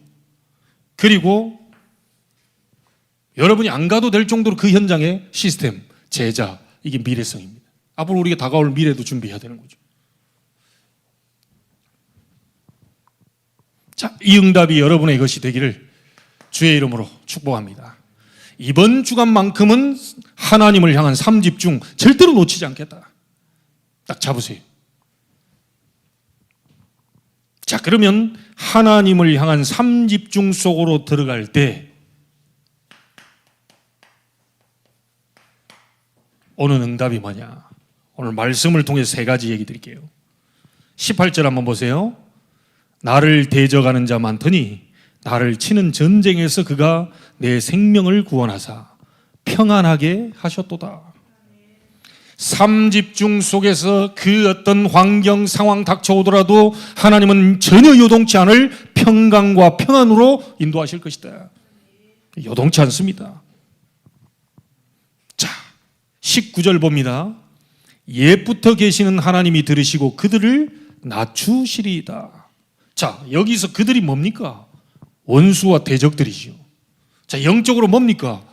그리고 여러분이 안 가도 될 정도로 그 현장의 시스템, 제자, 이게 미래성입니다. 앞으로 우리가 다가올 미래도 준비해야 되는 거죠. 자, 이 응답이 여러분의 것이 되기를 주의 이름으로 축복합니다. 이번 주간만큼은 하나님을 향한 삼집중 절대로 놓치지 않겠다. 딱 잡으세요. 자, 그러면 하나님을 향한 삼집중 속으로 들어갈 때 오는 응답이 뭐냐? 오늘 말씀을 통해 세 가지 얘기 드릴게요. 18절 한번 보세요. 나를 대적하는 자 많더니 나를 치는 전쟁에서 그가 내 생명을 구원하사 평안하게 하셨도다. 삼집중 속에서 그 어떤 환경 상황 닥쳐오더라도 하나님은 전혀 요동치 않을 평강과 평안으로 인도하실 것이다. 요동치 않습니다. 자, 19절 봅니다. 옛부터 계시는 하나님이 들으시고 그들을 낮추시리이다. 자, 여기서 그들이 뭡니까? 원수와 대적들이죠. 자, 영적으로 뭡니까?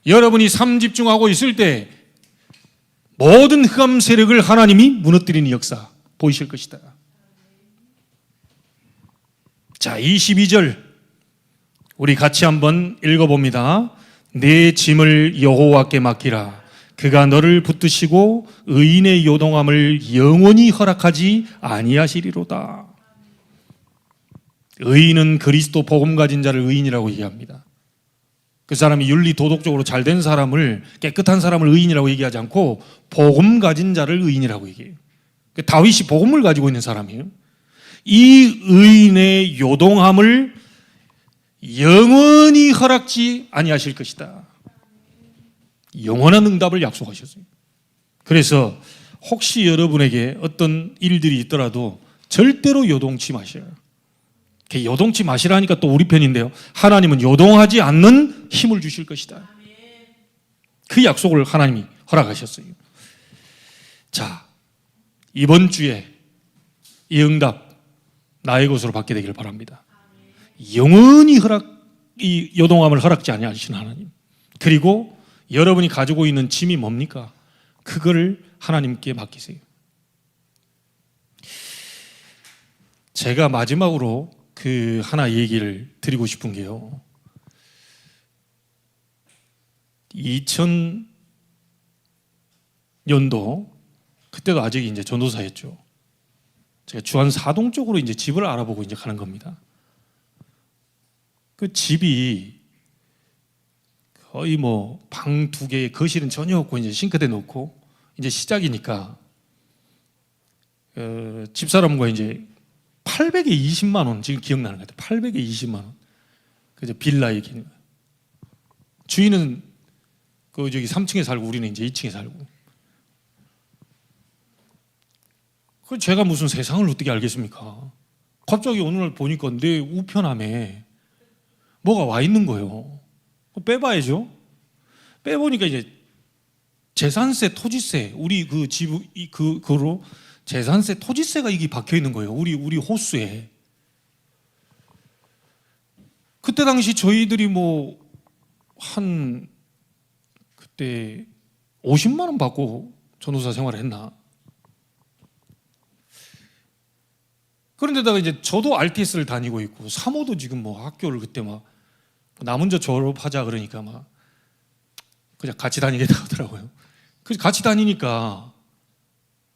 여러분이 삼집중하고 있을 때 모든 흑암 세력을 하나님이 무너뜨리는 역사 보이실 것이다. 자, 22절 우리 같이 한번 읽어봅니다. 내 짐을 여호와께 맡기라. 그가 너를 붙드시고 의인의 요동함을 영원히 허락하지 아니하시리로다. 의인은 그리스도 복음 가진 자를 의인이라고 얘기합니다. 그 사람이 윤리 도덕적으로 잘된 사람을, 깨끗한 사람을 의인이라고 얘기하지 않고 복음 가진 자를 의인이라고 얘기해요. 다윗이 복음을 가지고 있는 사람이에요. 이 의인의 요동함을 영원히 허락지 아니하실 것이다. 영원한 응답을 약속하셨어요. 그래서 혹시 여러분에게 어떤 일들이 있더라도 절대로 요동치 마셔요. 요동치 마시라니까 또 우리 편인데요. 하나님은 요동하지 않는 힘을 주실 것이다. 그 약속을 하나님이 허락하셨어요. 자, 이번 주에 이 응답 나의 것으로 받게 되기를 바랍니다. 영원히 이 요동함을 허락지 아니하시는 하나님. 그리고 여러분이 가지고 있는 짐이 뭡니까? 그거를 하나님께 맡기세요. 제가 마지막으로 그 하나 얘기를 드리고 싶은 게요. 2000년도 그때도 아직 이제 전도사였죠. 제가 주한 사동 쪽으로 이제 집을 알아보고 이제 가는 겁니다. 그 집이 거의 뭐 방 2개에 거실은 전혀 없고 이제 싱크대 놓고 이제 시작이니까 집사람과 이제 800에 20만 원 지금 기억나는 것 같아요. 800에 20만 원. 그죠? 빌라 얘기는. 주인은 그 저기 3층에 살고 우리는 이제 2층에 살고. 그 제가 무슨 세상을 어떻게 알겠습니까? 갑자기 어느 날 보니까 내 우편함에 뭐가 와 있는 거예요. 빼봐야죠. 빼보니까 이제 재산세, 토지세, 우리 그 집, 그로 재산세, 토지세가 이게 박혀 있는 거예요. 우리 호수에. 그때 당시 저희들이 뭐 한 그때 50만 원 받고 전도사 생활을 했나? 그런데다가 이제 저도 RTS를 다니고 있고 사모도 지금 뭐 학교를 그때 막 나 먼저 졸업하자 그러니까 막 그냥 같이 다니겠다 하더라고요. 그래서 같이 다니니까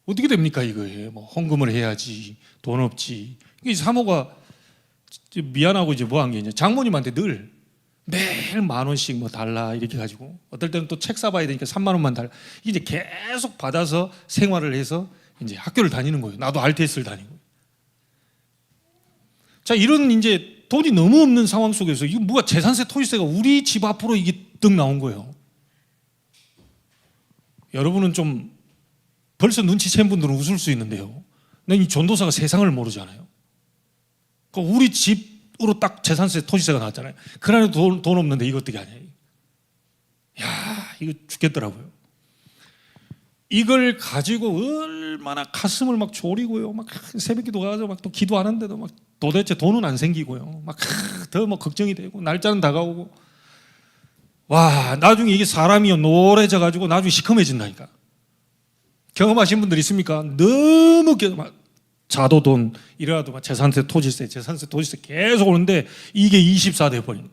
어떻게 됩니까 이거에? 뭐 헌금을 해야지, 돈 없지. 이 사모가 미안하고 이제 뭐 한 게 이제 장모님한테 늘 매일 10,000원씩 뭐 달라 이렇게 가지고 어떨 때는 또 책 사봐야 되니까 30,000원만 달라. 이제 계속 받아서 생활을 해서 이제 학교를 다니는 거예요. 나도 RTS를 다니고. 자, 이런 이제 돈이 너무 없는 상황 속에서 이거 뭐가 재산세, 토지세가 우리 집 앞으로 이게 번뜩 나온 거예요. 여러분은 좀 벌써 눈치챈 분들은 웃을 수 있는데요, 이 전도사가 세상을 모르잖아요. 우리 집으로 딱 재산세, 토지세가 나왔잖아요. 그날에도 돈 없는데 이거 어떻게 하냐. 야, 이거 죽겠더라고요. 이걸 가지고 얼마나 가슴을 막 졸이고요. 막 새벽기도 가서 막 또 기도하는데도 막 도대체 돈은 안 생기고요. 막 더 뭐 걱정이 되고 날짜는 다가오고. 와, 나중에 이게 사람이 노래져 가지고 나중에 시커매진다니까. 경험하신 분들 있습니까? 너무 막 자도돈 이래라도 막 재산세, 토지세 계속 오는데 이게 24돼 버린.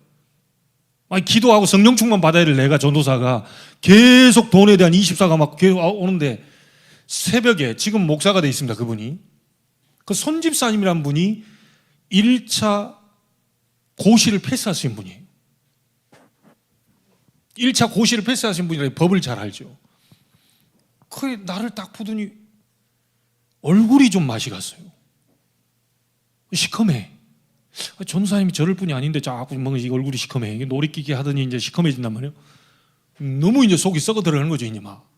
아니, 기도하고 성령 충만 받아야 될 내가 전도사가 계속 돈에 대한 24가 막 계속 오는데, 새벽에 지금 목사가 돼 있습니다. 그분이, 그 손집사님이란 분이 1차 고시를 패스하신 분이에요. 1차 고시를 패스하신 분이라 법을 잘 알죠. 그 나를 딱 보더니 얼굴이 좀 맛이 갔어요. 시커매. 전도사님이 저럴 분이 아닌데 자꾸 뭔가 얼굴이 시커매. 노리끼기 하더니 이제 시커매진단 말이에요. 너무 이제 속이 썩어 들어가는 거죠. 이제 막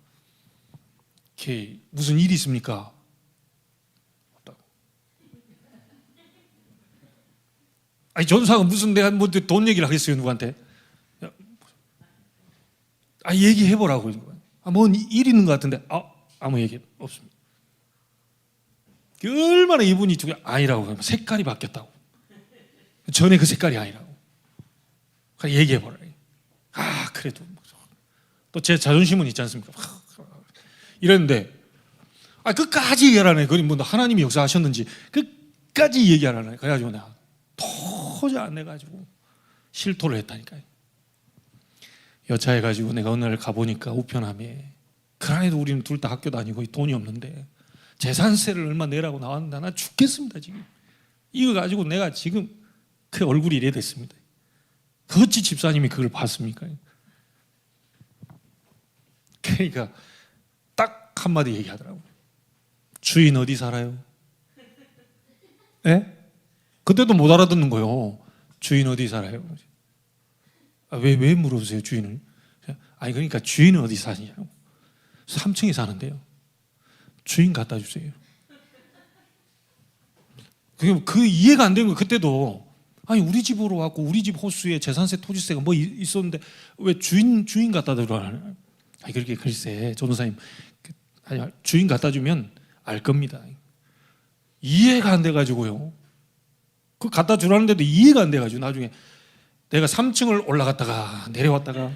이렇게 무슨 일이 있습니까? 아니, 전도사가 무슨 내가 뭐 돈 얘기를 하겠어요 누구한테? 아, 얘기해보라고. 뭔 일 있는 것 같은데 아무 얘기 없습니다. 얼마나 이분이 아니라고, 색깔이 바뀌었다고. 전에 그 색깔이 아니라고. 얘기해보라. 그래도 또 제 자존심은 있지 않습니까? 이랬는데 끝까지 얘기하라네. 그건 뭐 하나님이 역사하셨는지 끝까지 얘기하라네. 그래가지고 내가 도저히 안 내가지고 실토를 했다니까요. 여차해가지고 내가 어느 날 가보니까 우편함에, 그 안에도 우리는 둘 다 학교 다니고 돈이 없는데 재산세를 얼마 내라고 나왔는데 나 죽겠습니다 지금. 이거 가지고 내가 지금 그 얼굴이 이래 됐습니다. 어찌 집사님이 그걸 봤습니까? 그러니까 딱 한마디 얘기하더라고요. 주인 어디 살아요? 예? 그때도 못 알아듣는 거예요. 주인 어디 살아요? 왜 물어보세요 주인을? 아니, 그러니까 주인은 어디 사시냐고. 3층에 사는데요. 주인 갖다 주세요. 그 이해가 안 되는 거예요. 그때도 아니, 우리 집으로 왔고 우리 집 호수에 재산세, 토지세가 뭐 있었는데 왜 주인 갖다 주라는? 아니, 그렇게 글쎄 전도사님, 아니, 주인 갖다 주면 알 겁니다. 이해가 안 돼가지고요. 그 갖다 주라는데도 이해가 안 돼가지고 나중에 내가 3층을 올라갔다가 내려왔다가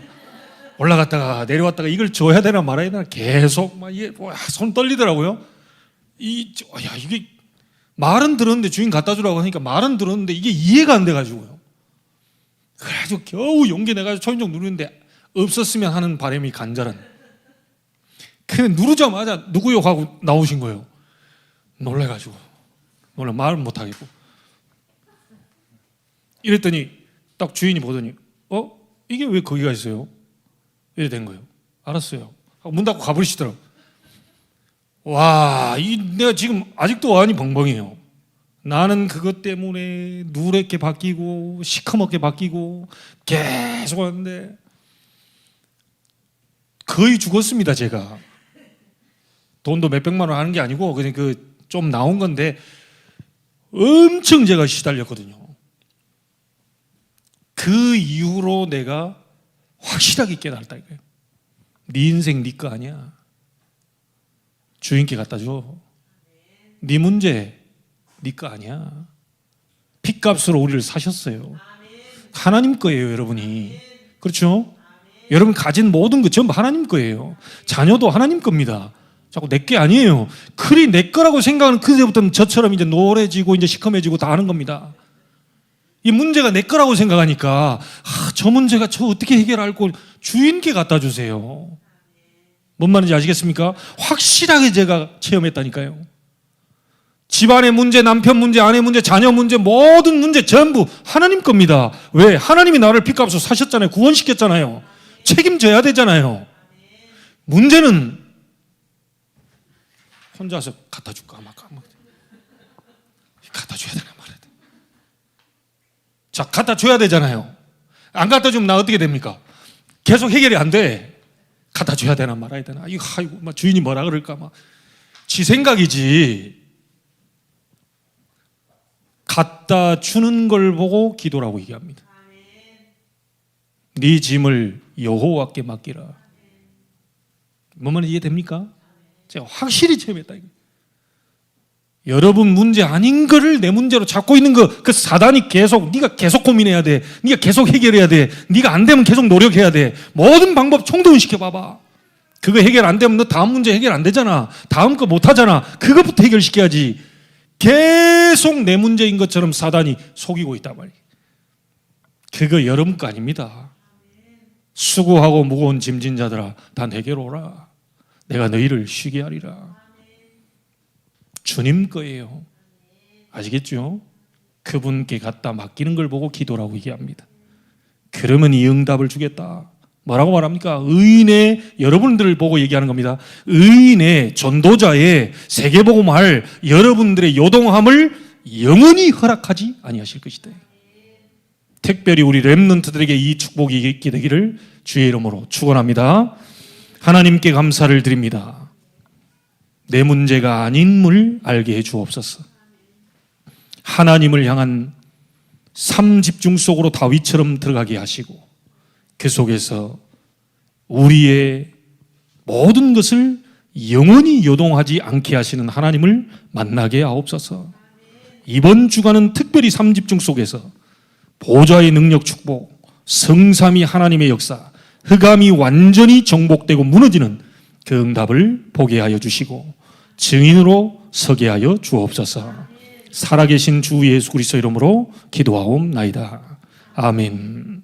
올라갔다가 내려왔다가 이걸 줘야 되나 말아야 되나 계속 막 이게 손 떨리더라고요. 이게 말은 들었는데 주인 갖다 주라고 하니까 말은 들었는데 이게 이해가 안 돼가지고요. 그래가지고 겨우 용기 내가지고 초인종 누르는데 없었으면 하는 바람이 간절한. 그냥 누르자마자 누구요 하고 나오신 거예요. 놀래가지고 말을 못하겠고 이랬더니 딱 주인이 보더니 이게 왜 거기가 있어요? 이래 된 거예요. 알았어요. 문 닫고 가버리시더라고요. 와, 내가 지금 아직도 안이 벙벙해요. 나는 그것 때문에 누렇게 바뀌고 시커멓게 바뀌고 계속 하는데 거의 죽었습니다. 제가 돈도 몇백만 원 하는 게 아니고 그냥 좀 나온 건데 엄청 제가 시달렸거든요. 그 이후로 내가 확실하게 깨달았다니까요. 네 인생 네 거 아니야. 주인께 갖다 줘. 네 문제 네 거 아니야. 핏값으로 우리를 사셨어요. 하나님 거예요, 여러분이. 그렇죠? 여러분 가진 모든 것 전부 하나님 거예요. 자녀도 하나님 겁니다. 자꾸 내 게 아니에요. 그리 내 거라고 생각하는 그때부터는 저처럼 이제 노래지고 이제 시커매지고 다 하는 겁니다. 이 문제가 내 거라고 생각하니까 저 문제가 저 어떻게 해결할고 주인께 갖다 주세요. 뭔 말인지 아시겠습니까? 확실하게 제가 체험했다니까요. 집안의 문제, 남편 문제, 아내 문제, 자녀 문제, 모든 문제 전부 하나님 겁니다. 왜? 하나님이 나를 핏값으로 사셨잖아요. 구원시켰잖아요. 책임져야 되잖아요. 문제는 혼자서 갖다 줄까 말까. 갖다 줘야 되나 말아야 돼. 자, 갖다 줘야 되잖아요. 안 갖다 주면 나 어떻게 됩니까? 계속 해결이 안 돼. 갖다 줘야 되나 말아야 되나. 이거 아이고, 막 주인이 뭐라 그럴까 막. 지 생각이지. 갖다 주는 걸 보고 기도라고 얘기합니다. 네 짐을 여호와께 맡기라. 뭔 말인지 이해됩니까? 제가 확실히 체험했다. 여러분 문제 아닌 거를 내 문제로 잡고 있는 거, 그 사단이 계속, 네가 계속 고민해야 돼. 네가 계속 해결해야 돼. 네가 안 되면 계속 노력해야 돼. 모든 방법 총동원시켜 봐봐. 그거 해결 안 되면 너 다음 문제 해결 안 되잖아. 다음 거 못 하잖아. 그것부터 해결시켜야지. 계속 내 문제인 것처럼 사단이 속이고 있단 말이에요. 그거 여러분 거 아닙니다. 수고하고 무거운 짐진 자들아, 다 내게로 오라. 내가 너희를 쉬게 하리라. 주님 거예요. 아시겠죠? 그분께 갖다 맡기는 걸 보고 기도라고 얘기합니다. 그러면 이 응답을 주겠다. 뭐라고 말합니까? 의인의, 여러분들을 보고 얘기하는 겁니다. 의인의, 전도자의, 세계복음할 여러분들의 요동함을 영원히 허락하지 아니하실 것이다. 특별히 우리 렘넌트들에게 이 축복이 있게 되기를 주의 이름으로 축원합니다. 하나님께 감사를 드립니다. 내 문제가 아님을 알게 해 주옵소서. 하나님을 향한 삶 집중 속으로 다윗처럼 들어가게 하시고 그 속에서 우리의 모든 것을 영원히 요동하지 않게 하시는 하나님을 만나게 하옵소서. 이번 주간은 특별히 삶 집중 속에서 보좌의 능력 축복, 성삼위 하나님의 역사, 흑암이 완전히 정복되고 무너지는 그 응답을 보게 하여 주시고 증인으로 서게 하여 주옵소서. 살아계신 주 예수 그리스도 이름으로 기도하옵나이다. 아멘.